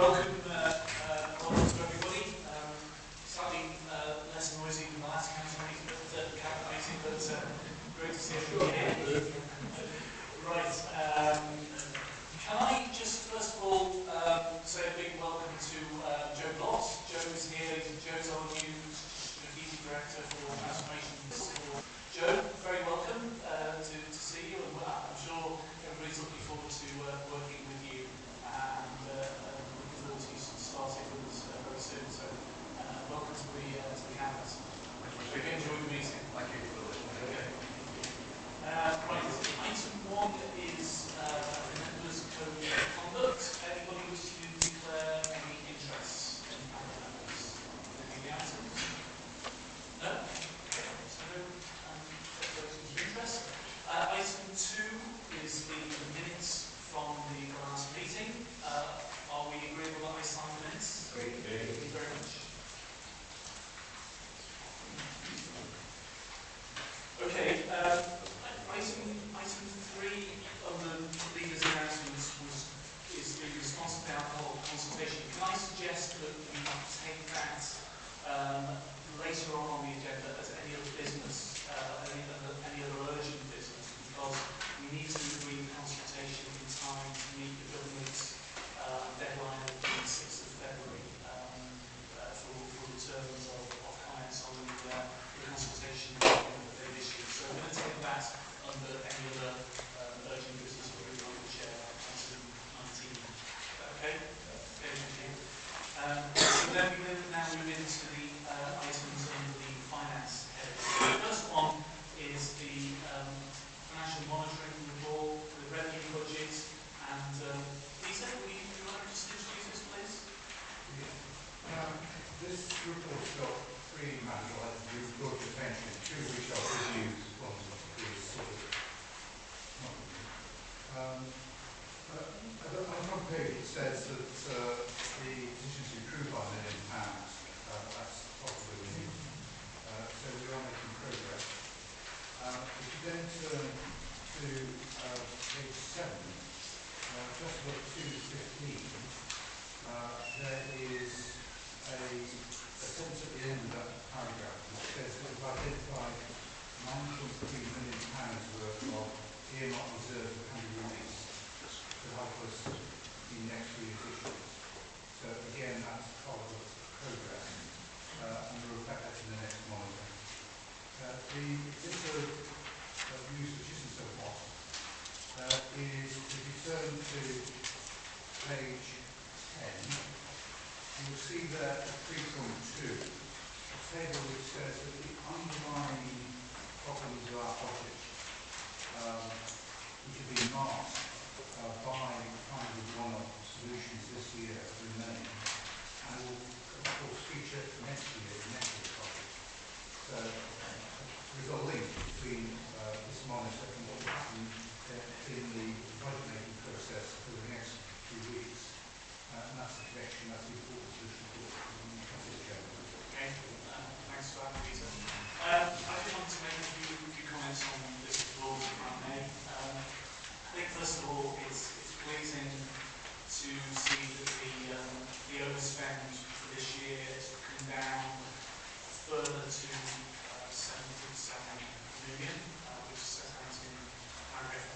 welcome to everybody. Slightly less noisy than the last council meeting, cabinet meeting, but great to see everybody here. Right. Can I just first of all say a big welcome to Joe Blott. Joe is here. Joe's our new strategic director for transformation. Joe, very welcome to see you, and I'm sure everybody's looking forward to working with you and looking forward to you starting with us very soon. So welcome to the campus. Hope you enjoyed the meeting. Thank you. Okay. Right, item 1 is the members' code of conduct. Anybody wish to declare any interest in members? Any of the items? No? Okay, so no declarations of interest. Item 2 is the minutes from the last meeting. Are we agreeable that I sign the minutes? Thank you very much. Okay, item 3 under leaders' announcements is the responsible alcohol consultation. Can I suggest that we take that later on the agenda as any other business, any other urgent business, because we need to agree the consultation in time to meet the government's deadline of the 6th of February for returns of comments on the consultation that they've issued. So we're going to take that under any other urgent business that we're going to share item 19. Okay? Okay, thank you. So then we now move into the items under the finance head. The first one is the financial monitoring report, the revenue budget, and Peter, would you like to just introduce this, please? Yeah. This report's got 3 matters I'd like to draw to attention, 2 of which are good news, one is sort of not good news. On the front page it says that the position's improved by £1 million. That's possibly good news. So we are making progress. If you then turn to page 7, just above 215, there is a sentence at the end of that paragraph which says that we've identified £9.3 million worth of earmarked reserves that can be released to help us in next year's issues. So again, that's part of the progress, and we'll reflect that in the next monitor. The bit of news which isn't so hot is if you turn to page 10, you will see there at 3.2 a table which says that the underlying problems of our budget, which have been marked by finding one-off solutions this year, remain, and will of course feature next year's budget. So there's a link between this monitor and what will happen in the budget making process over the next few weeks. And that's the connection, that's the importance of this report. Okay, thanks for that, Peter. I just want to make a few comments on this report, if I may. I think first of all, it's pleasing to see that the overspend for this year has come down further to 77 million, which is set out in paragraph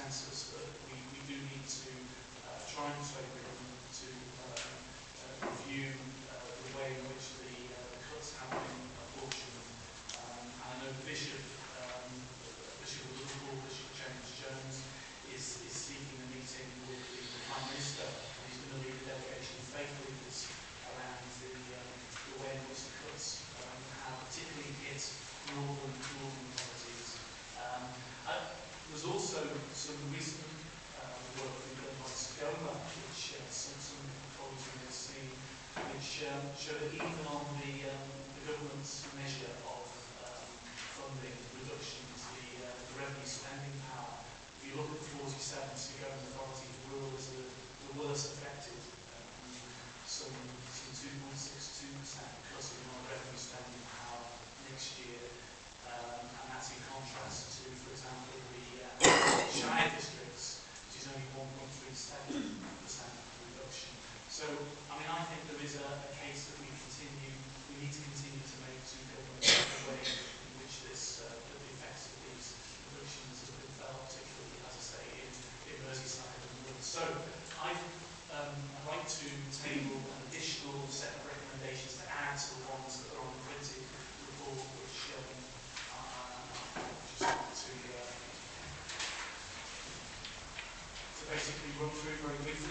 consensus that we do need to try and persuade the government to review the way in which the cuts have been apportioned. And I know the Bishop of Liverpool, Bishop James Jones, is seeking a meeting with the Prime Minister, and he's going to lead a delegation of faith leaders around the way in which the cuts have particularly hit northern authorities. There's also some recent work being done by SCOMA, which some colleagues may have seen, which show that even on the government's measure of funding reductions, the revenue spending power, if you look at the 47 SCOMA authorities, Wirral is the worst affected. Some 2.62% cutting on revenue spending power next year, and that's in contrast to, for example, the Shire districts, which is only 1.37% reduction. So, I mean, I think there is a case that we need to continue to make to government the way in which the effects of these reductions have been felt, particularly, as I say, in Merseyside and Wales. So, I'd like to table an additional set of recommendations to add to the ones that are on the printed report, which I just want to basically run through very briefly.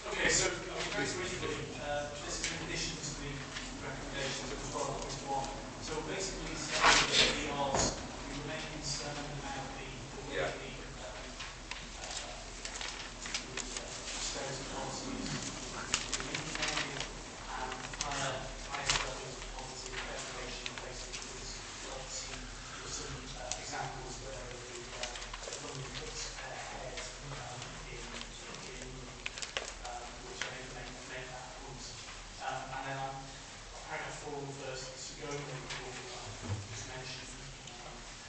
Okay, so very briefly, this is in addition to the recommendations of 12.1. So basically, we remain concerned about the way the austerity policies being implemented, and highest levels of poverty and deprivation basically is some examples there of the funding cuts ahead in England, which I think make that point. And then on paragraph 4 refers to the SCOMA report that I just mentioned,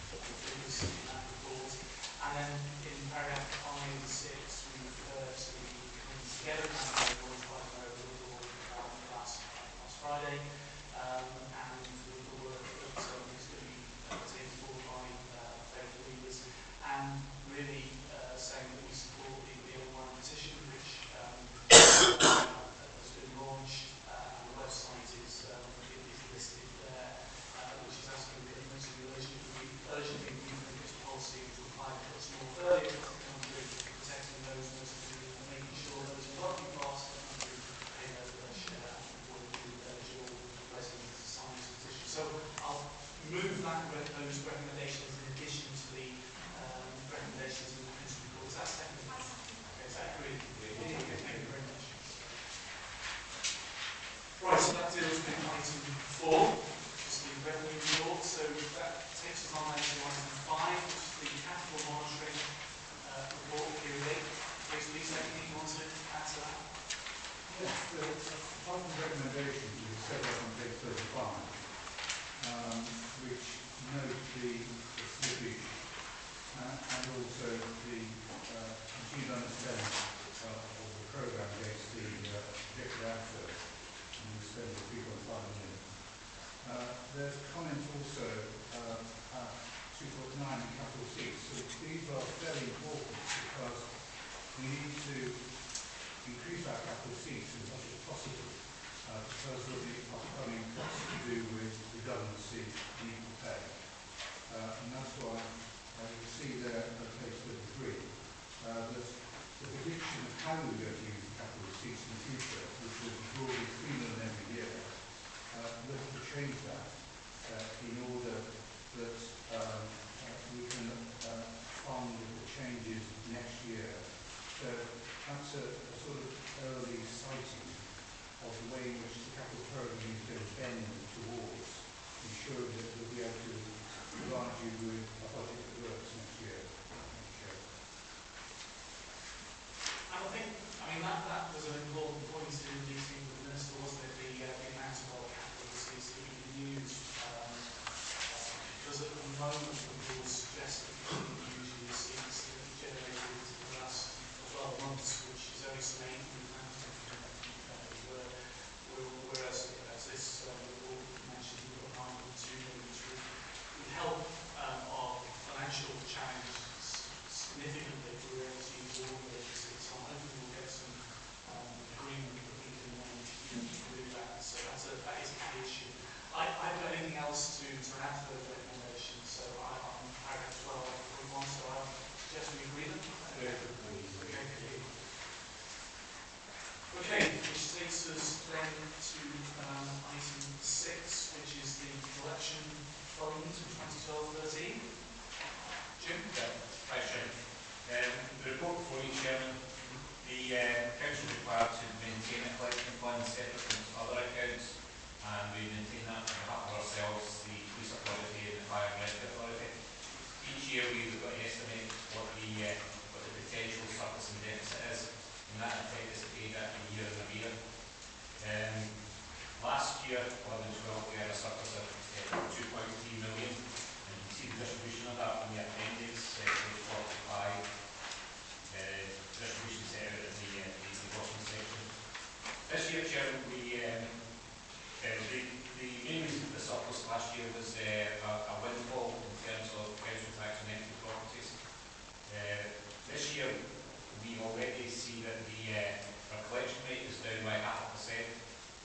the figures in that report. And then in paragraph 5 and 6 we refer to the Coming Together campaign launched by the Mayor of Liverpool last Friday, and the work that is going to be taken forward by faith leaders, and really saying that we support the online petition which has been launched, and the website is listed there, which is asking the government to urgently rethink its policy to apply cuts more early across the country, protecting those most in need, and making sure those in wealthy parts of the country pay their share and work with eligible residents to sign this petition. So I'll move those recommendations in addition to the recommendations in the printed report. Is that seconded? Okay, is that agreed? Okay, thank you very much. Right, so that deals with item 4, which is the revenue report. So that takes us on then to item 5, which is the capital monitoring report, period 8. Please, anything you want to add to that? Yes, part of the recommendation is set out on page 35, which note the slippage and also the continued underspend of the programme against the projected outflow, and the spend of 3.5 million. There's comment also at 2.9 in capital seats. So these are fairly important because we need to increase our capital seats as much as possible because of the upcoming costs to do with redundancy and equal pay. And that's why you see there on page 33 that the prediction of how we're going to use the capital seats in the future, which was broadly 3 million every year, we're going to change that in order that we can fund the changes next year. So that's a sort of early sighting of the way in which the capital programme is going to bend towards ensuring that we'll be able to provide you with a budget that works next year. And I think, that was an important point in the meeting with the Minister, wasn't it? The amount of our capital receipts that we can use because at the moment the rules suggest that we usually receipts that we generated in the last 12 months, which is only some £800, whereas as this report mentioned, we've got 9.2 million, which would help our financial challenge significantly if we were able to use all of the receipts. So I'm hoping we'll get some agreement that we can do that. So that is a key issue. I haven't got anything else to add to those recommendations, so I'm paragraph 12.1, so I suggest we agree them. Okay, which takes us then to item 6, which is the collection fund for 2012-13. Jim? Thanks, Jim. The report before you, Chairman, the council is required to maintain a collection fund separate from other accounts, and we maintain that on behalf of ourselves, the police authority and the fire and rescue authority. Each year we've got to estimate what the potential surplus and deficit is, and that effect is paid at a year in arrear. Last year, 11-12, we had a surplus of 2.3 million, and you can see the distribution of that in the appendix, page 45. Distribution set out in the bottom section. This year, Chairman, the main reason for the surplus last year was a windfall in terms of council tax on empty properties. This year, we already see that our collection rate is down by 0.5%,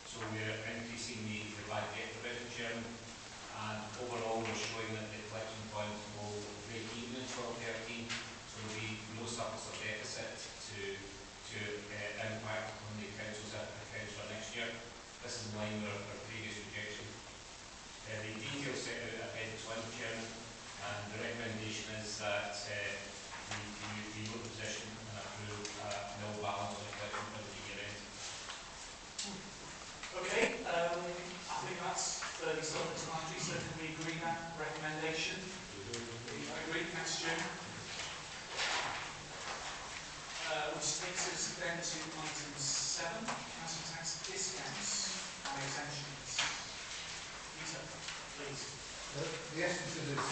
so we're increasing the bad debt provision, Chairman, and overall we're showing that the collection fund will break even in 12-13, so there will be no surplus or deficit to impact on the council's accounts for next year. This is in line with our previous projection. The details set out at Appendix 1, Chairman, and the recommendation is that we note the position and approve nil balance on the collection fund at the year end. Okay, I think that's fairly self-explanatory, so can we agree that recommendation? I agree, thanks Jim. Which takes us then to item 7, council tax discounts and exemptions. Peter, please. The essence of this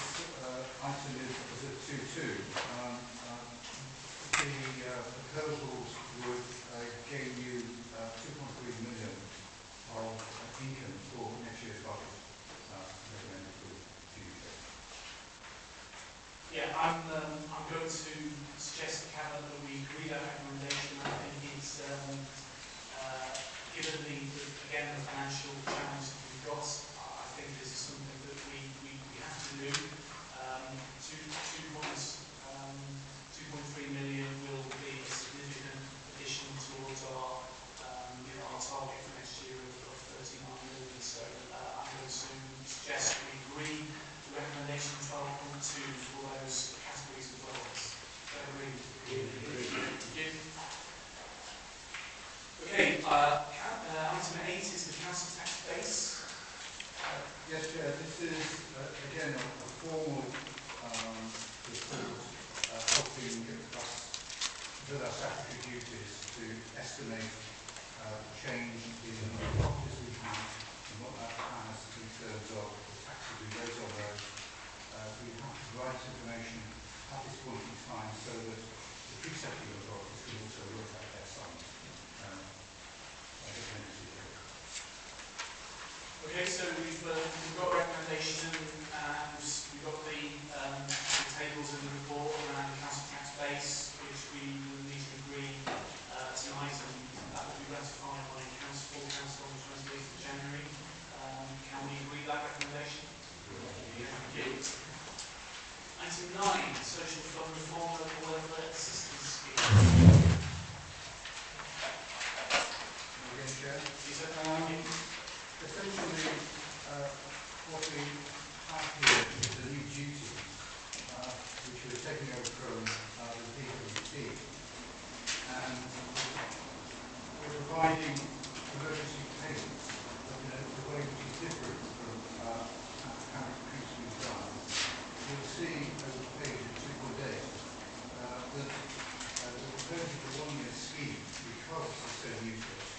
item is a 2-2. The proposals would gain you 2.3 million of income for next year's budget. Recommended for future. Yeah, I'm going to suggest to Cabinet that we agree that recommendation. I think it's given again the financial challenge that we've got, I think this is something that we have to do. 2.3 million will be a significant addition towards our target for next year of 39 million. So I'm going to suggest we agree the recommendation 12.2 for those categories as well. Agree. Okay, item 8 is the council tax base. Yes, Chair, this is again a formal report helping us with our statutory duties to estimate change in the properties we have and what that has in terms of the taxes we raise on those. We have to provide this information at this point in time so that the pre-settling authorities can also look at their sums. Okay, so we've got a recommendation and we've got the tables in the report around the council tax base, which we will need to agree tonight, and that will be ratified by full council on the 28th of January. Can we agree that recommendation? Thank you. Item 9, social fund reform local welfare assistance scheme. Again, Chair. Essentially, what we have here is a new duty which we're taking over from the DWP, and we're providing emergency payments in a way which is different from how it's previously done. You'll see over the page at 2.8 that we're proposing a 1-year scheme because it's so new to us,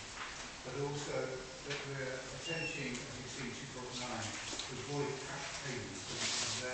but also that we're attempting, as you see, 2.9, to avoid cash payments, so we can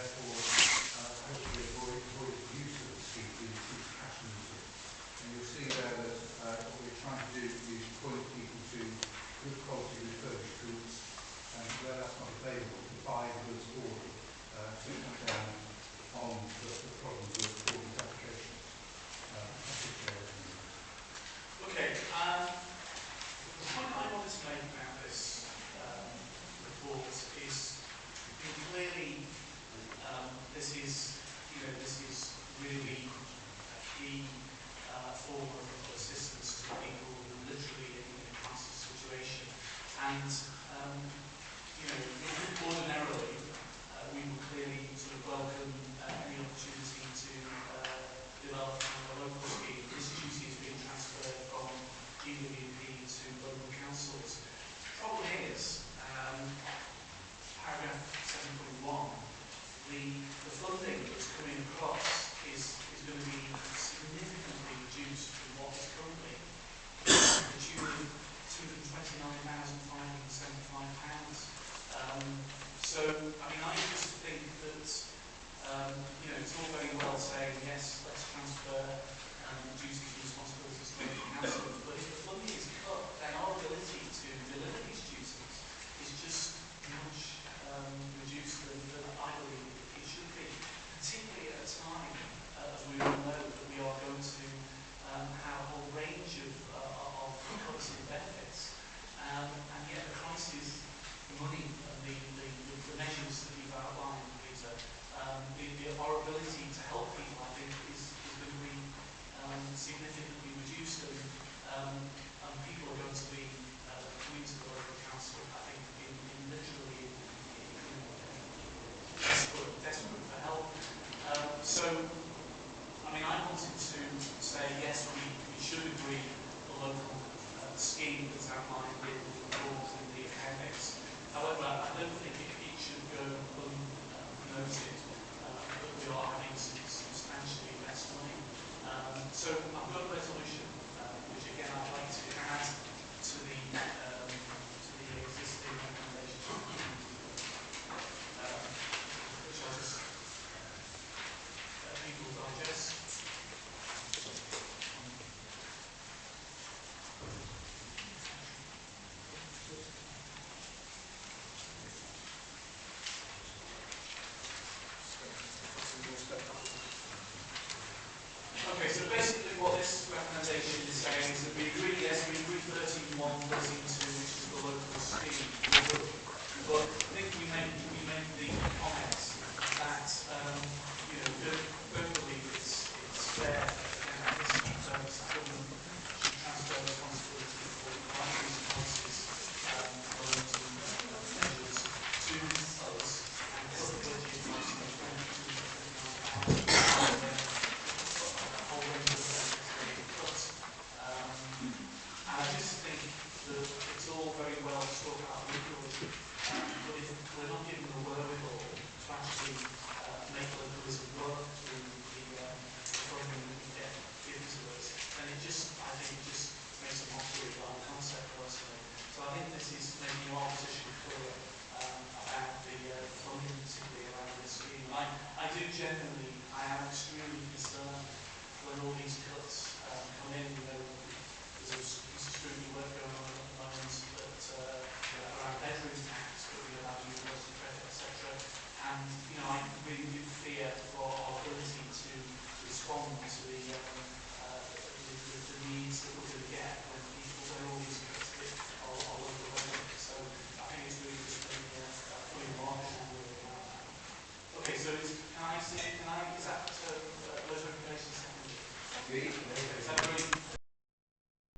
genuinely, I am extremely concerned when all these cuts come in.